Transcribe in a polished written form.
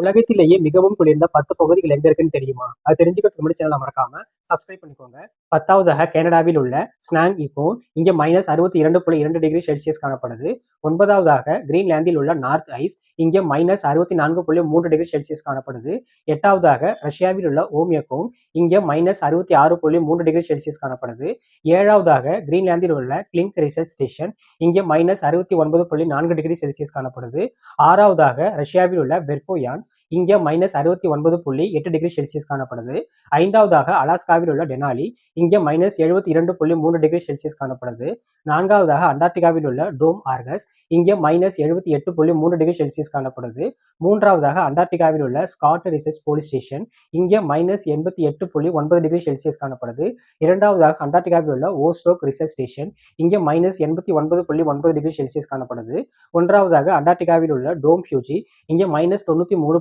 உலகத்திலேயே மிகவும் குளிர்ந்த 10 பகுதிகள் எங்க இருக்குன்னு தெரியுமா? அது தெரிஞ்சுக்கிறதுக்கு முன்னாடி சேனலை மறக்காம சப்ஸ்கிரைப் பண்ணிக்கோங்க. 10வதாக கனடாவில் உள்ள ஸ்னாங் இப்போ இங்க -62.2 டிகிரி செல்சியஸ் காணப்படுது. 9வதாக கிரீன்லாந்தில் உள்ள நார்த் ஐஸ் இங்க -64.3 டிகிரி செல்சியஸ் காணப்படுது. 8வதாக ரஷ்யாவில் உள்ள ஓமியகோங் இங்க -66.3 டிகிரி செல்சியஸ் காணப்படுது. 7வதாக கிரீன்லாந்தில் உள்ள கிளிங்க் ரிசர்ச் ஸ்டேஷன் இங்க -69.4 டிகிரி செல்சியஸ் காணப்படுது. 6வதாக ரஷ்யாவில் உள்ள பெர்கோயான்ஸ் இங்க -69.8 டிகிரி செல்சியஸ் காணப்படுது. 5வதாக அலாஸ்காவில் உள்ள டெனாலி இங்க -72.3 டிகிரி செல்சியஸ் காணப்படுது. 4வதாக அண்டார்டிகாவில் உள்ள டோம் ஆர்கஸ் இங்க -78.3 டிகிரி செல்சியஸ் காணப்படுது. 3வதாக அண்டார்டிகாவில் உள்ள ஸ்காட் ரிசர்ச் போலீஸ் ஸ்டேஷன் இங்க -88.9 டிகிரி செல்சியஸ் காணப்படுது. 2வதாக அண்டார்டிகாவில் உள்ள ஓஸ்டோக் ரிசர்ச் ஸ்டேஷன் இங்க -89.9 டிகிரி செல்சியஸ் காணப்படுது. 1வதாக அண்டார்டிகாவில் உள்ள டோம் ஃபியூஜி இங்க -93